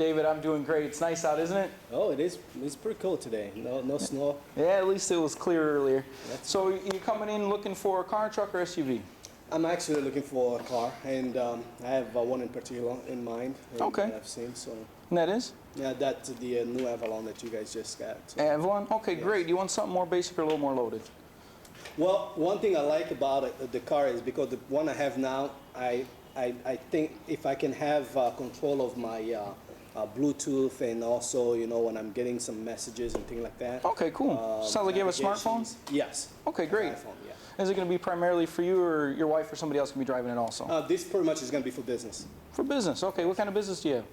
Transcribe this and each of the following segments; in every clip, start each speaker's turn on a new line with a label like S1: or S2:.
S1: David, I'm doing great. It's nice out, isn't it?
S2: Oh, it is. It's pretty cool today. No snow.
S1: Yeah, at least it was clear earlier. So you're coming in looking for a car, truck, or SUV?
S2: I'm actually looking for a car, and I have one in particular in mind.
S1: Okay.
S2: That I've seen. So.
S1: And that is?
S2: Yeah, that's the new Avalon that you guys just got. So.
S1: Avalon? Okay,
S2: Yes.
S1: great. You want something more basic or a little more loaded?
S2: Well, one thing I like about the car is because the one I have now, I think if I can have control of my Bluetooth, and also, you know, when I'm getting some messages and things like that.
S1: Okay, cool. Sounds like you have a smartphone?
S2: Yes.
S1: Okay, great.
S2: iPhone, yeah.
S1: Is it going to be primarily for you, or your wife or somebody else going to be driving it also?
S2: This pretty much is going to be for business.
S1: For business. Okay, what kind of business do you have?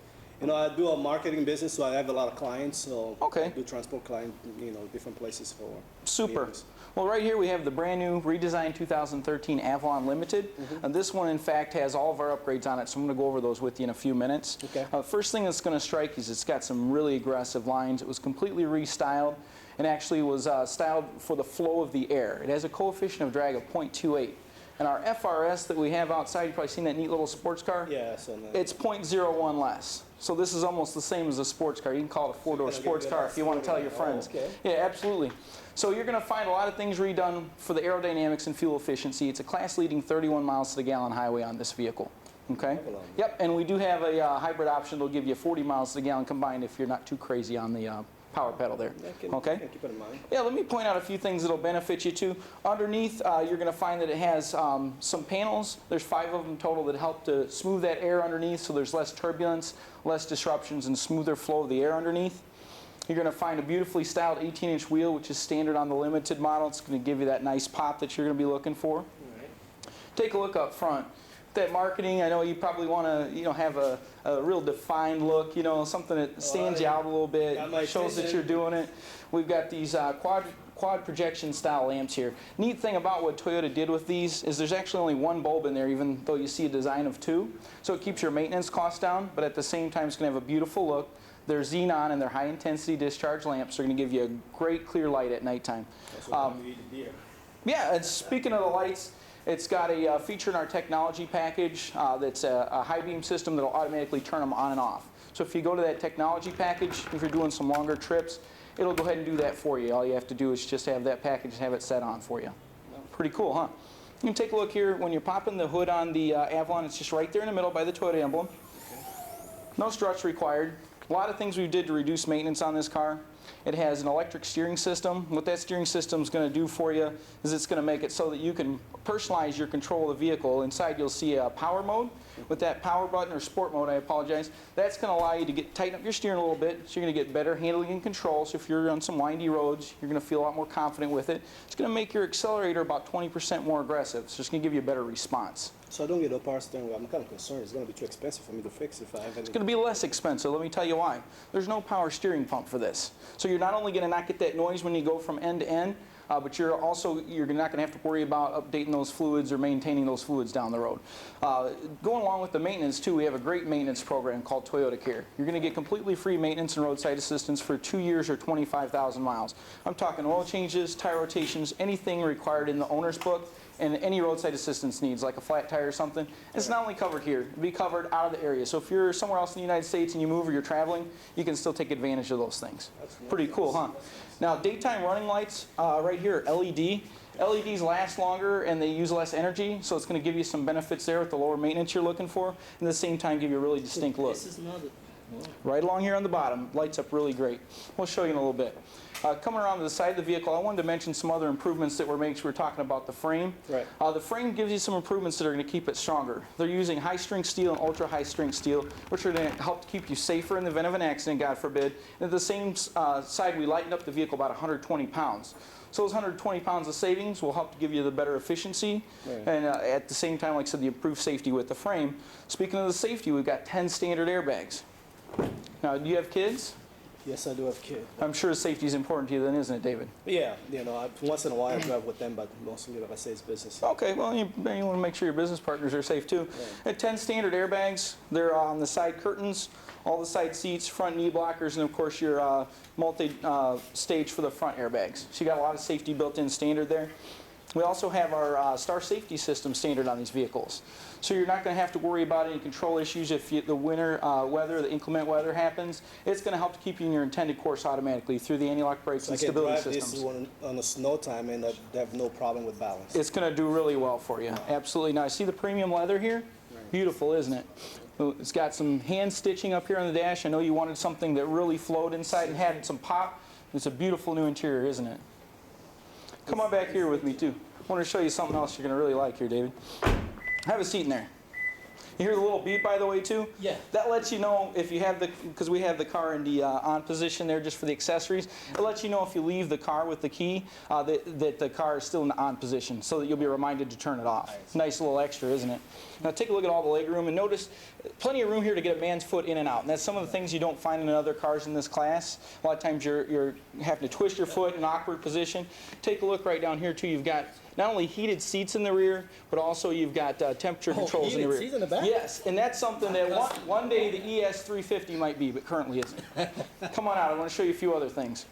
S2: You know, I do a marketing business, so I have a lot of clients. So
S1: okay.
S2: I do transport clients, you know, different places for.
S1: Super.
S2: Meetings.
S1: Well, right here we have the brand new redesigned 2013 Avalon Limited. And this one, in fact, has all of our upgrades on it, so I'm going to go over those with you in a few minutes.
S2: Okay.
S1: First thing that's going to strike you is it's got some really aggressive lines. It was completely restyled and actually was styled for the flow of the air. It has a coefficient of drag of 0.28. And our FRS that we have outside, you've probably seen that neat little sports car?
S2: Yeah, so no.
S1: It's 0.01 less. So this is almost the same as a sports car. You can call it a four-door sports car if you want to tell your friends.
S2: Oh, okay.
S1: Yeah, absolutely. So you're going to find a lot of things redone for the aerodynamics and fuel efficiency. It's a class-leading 31 miles to the gallon highway on this vehicle. Okay? Yep, and we do have a hybrid option that'll give you 40 miles to the gallon combined if you're not too crazy on the power pedal there. Okay?
S2: I can keep it in mind.
S1: Yeah, let me point out a few things that'll benefit you too. Underneath, you're going to find that it has some panels. There's 5 of them total that help to smooth that air underneath, so there's less turbulence, less disruptions, and smoother flow of the air underneath. You're going to find a beautifully styled 18-inch wheel, which is standard on the Limited model. It's going to give you that nice pop that you're going to be looking for.
S2: Right.
S1: Take a look up front. That marketing, I know you probably want to, you know, have a real defined look, you know, something that stands you out a little bit, shows that you're doing it. We've got these quad projection style lamps here. Neat thing about what Toyota did with these is there's actually only one bulb in there, even though you see a design of 2. So it keeps your maintenance costs down, but at the same time it's going to have a beautiful look. They're xenon and they're high intensity discharge lamps. They're going to give you a great clear light at nighttime. Yeah, and speaking of the lights, it's got a feature in our technology package that's a high beam system that'll automatically turn them on and off. So if you go to that technology package, if you're doing some longer trips, it'll go ahead and do that for you. All you have to do is just have that package and have it set on for you. Pretty cool, huh? You can take a look here. When you're popping the hood on the Avalon, it's just right there in the middle by the Toyota emblem. No struts required. A lot of things we did to reduce maintenance on this car. It has an electric steering system. What that steering system is going to do for you is it's going to make it so that you can personalize your control of the vehicle. Inside you'll see a power mode. With that power button, or sport mode, I apologize, that's going to allow you to tighten up your steering a little bit, so you're going to get better handling and control. So if you're on some windy roads, you're going to feel a lot more confident with it. It's going to make your accelerator about 20% more aggressive, so it's going to give you a better response.
S2: So I don't get a power steering wheel. I'm kind of concerned it's going to be too expensive for me to fix if I have any.
S1: It's going to be less expensive. Let me tell you why. There's no power steering pump for this. So you're not only going to not get that noise when you go from end to end, but you're not going to have to worry about updating those fluids or maintaining those fluids down the road. Going along with the maintenance too, we have a great maintenance program called Toyota Care. You're going to get completely free maintenance and roadside assistance for 2 years or 25,000 miles. I'm talking oil changes, tire rotations, anything required in the owner's book, and any roadside assistance needs, like a flat tire or something. It's not only covered here, it'll be covered out of the area. So if you're somewhere else in the United States and you move or you're traveling, you can still take advantage of those things. Pretty cool, huh? Now, daytime running lights right here are LED. LEDs last longer and they use less energy, so it's going to give you some benefits there with the lower maintenance you're looking for, and at the same time give you a really distinct look.
S2: This is not
S1: Right along here on the bottom, lights up really great. We'll show you in a little bit. Coming around to the side of the vehicle, I wanted to mention some other improvements that we're making. We're talking about the frame.
S2: Right.
S1: The frame gives you some improvements that are going to keep it stronger. They're using high-strength steel and ultra-high-strength steel, which are going to help keep you safer in the event of an accident, God forbid. And at the same side, we lightened up the vehicle about 120 pounds. So those 120 pounds of savings will help to give you the better efficiency, right, and at the same time, like I said, the improved safety with the frame. Speaking of the safety, we've got 10 standard airbags. Now, do you have kids?
S2: Yes, I do have kids.
S1: I'm sure safety is important to you then, isn't it, David?
S2: Yeah, you know, once in a while I drive with them, but mostly, like I say, it's business.
S1: Okay, well, you want to make sure your business partners are safe too.
S2: Yeah.
S1: At 10 standard airbags, they're on the side curtains, all the side seats, front knee blockers, and of course your multi-stage for the front airbags. So you got a lot of safety built in standard there. We also have our star safety system standard on these vehicles. So you're not going to have to worry about any control issues if the winter weather, the inclement weather happens. It's going to help to keep you in your intended course automatically through the anti-lock brakes and stability systems.
S2: I can drive this on a snow time and have no problem with balance.
S1: It's going to do really well for you. Absolutely nice. See the premium leather here? Beautiful, isn't it? It's got some hand stitching up here on the dash. I know you wanted something that really flowed inside and had some pop. It's a beautiful new interior, isn't it? Come on back here with me, too. I want to show you something else you're going to really like here, David. Have a seat in there. You hear the little beep, by the way, too?
S2: Yeah.
S1: That lets you know if you have because we have the car in the on position there just for the accessories. It lets you know if you leave the car with the key that the car is still in the on position, so that you'll be reminded to turn it off. Nice little extra, isn't it? Now take a look at all the leg room and notice plenty of room here to get a man's foot in and out. And that's some of the things you don't find in other cars in this class. A lot of times you're having to twist your foot in an awkward position. Take a look right down here, too. You've got not only heated seats in the rear, but also you've got temperature controls in the rear.
S2: Seats in the back?
S1: Yes, and that's something that one day the ES350 might be, but currently isn't. Come on out, I want to show you a few other things.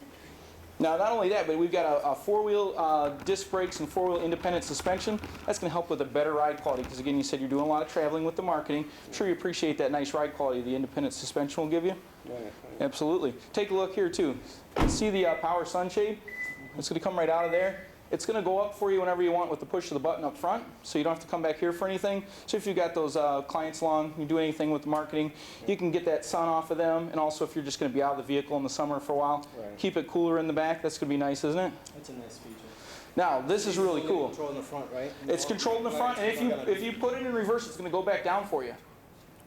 S1: Now, not only that, but we've got a four-wheel disc brakes and four-wheel independent suspension. That's going to help with a better ride quality, because again, you said you're doing a lot of traveling with the marketing. I'm sure you appreciate that nice ride quality the independent suspension will give you.
S2: Right.
S1: Absolutely. Take a look here, too. See the power sunshade? It's going to come right out of there. It's going to go up for you whenever you want with the push of the button up front, so you don't have to come back here for anything. So if you've got those clients along, you do anything with the marketing, you can get that sun off of them. And also if you're just going to be out of the vehicle in the summer for a while, keep it cooler in the back. That's going to be nice, isn't it?
S2: That's a nice feature.
S1: Now, this is really cool.
S2: Control in the front, right?
S1: It's controlled in the front, and if you put it in reverse, it's going to go back down for you.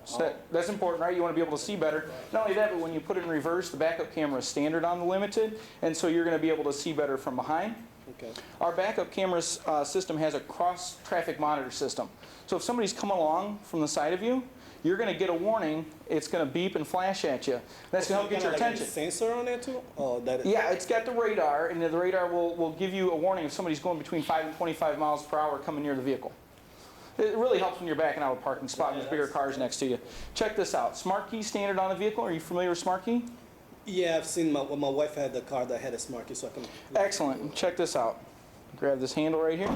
S1: So that's important, right? You want to be able to see better. Not only that, but when you put it in reverse, the backup camera is standard on the Limited, and so you're going to be able to see better from behind.
S2: Okay.
S1: Our backup camera system has a cross-traffic monitor system. So if somebody's coming along from the side of you, you're going to get a warning. It's going to beep and flash at you. That's going to help get your attention.
S2: Like a sensor on it too? Oh,
S1: yeah, it's got the radar, and the radar will give you a warning if somebody's going between 5 and 25 miles per hour coming near the vehicle. It really helps when you're backing out of a parking spot with bigger cars next to you. Check this out. Smart key standard on the vehicle. Are you familiar with Smart key?
S2: Yeah, I've seen my wife had the car that had a smart key, so I can.
S1: Excellent. Check this out. Grab this handle right here.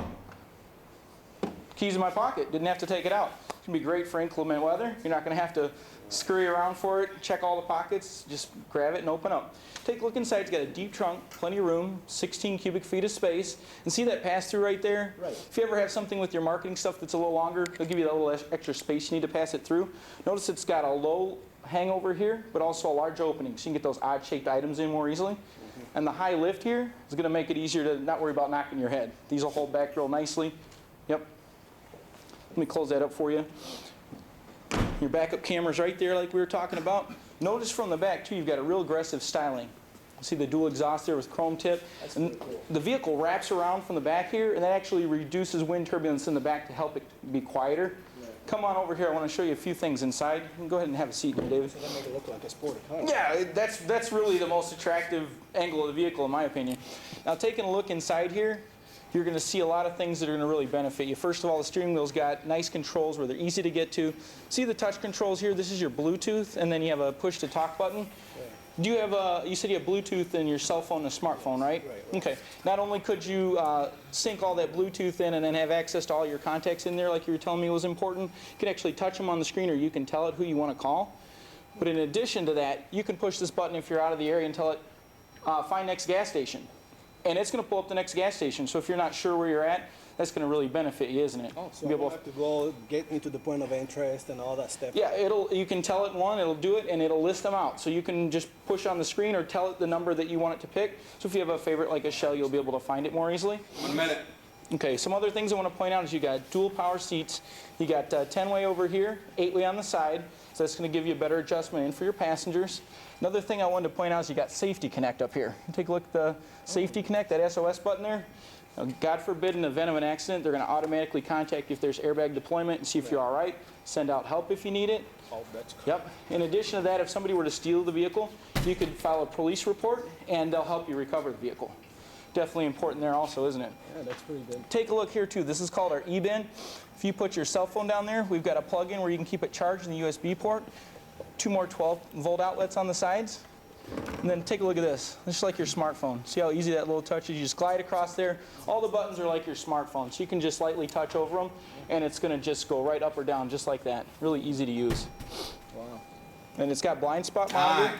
S1: Keys in my pocket. Didn't have to take it out. It's going to be great for inclement weather. You're not going to have to scurry around for it, check all the pockets. Just grab it and open up. Take a look inside. It's got a deep trunk, plenty of room, 16 cubic feet of space. And see that pass-through right there?
S2: Right.
S1: If you ever have something with your marketing stuff that's a little longer, they'll give you that little extra space you need to pass it through. Notice it's got a low hangover here, but also a large opening, so you can get those odd-shaped items in more easily. And the high lift here is going to make it easier to not worry about knocking your head. These will hold back real nicely. Yep. Let me close that up for you. Your backup camera's right there like we were talking about. Notice from the back, too, you've got a real aggressive styling. See the dual exhaust there with chrome tip.
S2: That's
S1: and
S2: pretty cool.
S1: The vehicle wraps around from the back here, and that actually reduces wind turbulence in the back to help it be quieter.
S2: Right.
S1: Come on over here. I want to show you a few things inside. You can go ahead and have a seat here, David.
S2: So that make it look like a sporty car.
S1: Yeah, that's really the most attractive angle of the vehicle, in my opinion. Now, taking a look inside here, you're going to see a lot of things that are going to really benefit you. First of all, the steering wheel's got nice controls where they're easy to get to. See the touch controls here? This is your Bluetooth, and then you have a push-to-talk button. Do you have you said you have Bluetooth in your cell phone and smartphone, right?
S2: Right.
S1: Okay. Not only could you sync all that Bluetooth in and then have access to all your contacts in there like you were telling me was important, you can actually touch them on the screen, or you can tell it who you want to call. But in addition to that, you can push this button if you're out of the area and tell it, find next gas station. And it's going to pull up the next gas station. So if you're not sure where you're at, that's going to really benefit you, isn't it?
S2: Oh, so I don't have to go get into the point of interest and all that stuff.
S1: Yeah, you can tell it one, it'll do it, and it'll list them out. So you can just push on the screen or tell it the number that you want it to pick. So if you have a favorite like a Shell, you'll be able to find it more easily.
S3: 1 minute.
S1: Okay, some other things I want to point out is you got dual power seats. You got 10-way over here, 8-way on the side. So that's going to give you a better adjustment in for your passengers. Another thing I wanted to point out is you got Safety Connect up here. Take a look at the Safety Connect, that SOS button there. Now, God forbid, in the event of an accident, they're going to automatically contact you if there's airbag deployment and see if you're all right. Send out help if you need it.
S2: Oh, that's cool.
S1: Yep. In addition to that, if somebody were to steal the vehicle, you could file a police report, and they'll help you recover the vehicle. Definitely important there also, isn't it?
S2: Yeah, that's pretty good.
S1: Take a look here, too. This is called our E-bin. If you put your cell phone down there, we've got a plug-in where you can keep it charged in the USB port. 2 more 12-volt outlets on the sides. And then take a look at this. Just like your smartphone. See how easy that little touch is? You just glide across there. All the buttons are like your smartphone, so you can just lightly touch over them, and it's going to just go right up or down just like that. Really easy to use.
S2: Wow.
S1: And it's got blind spot monitor.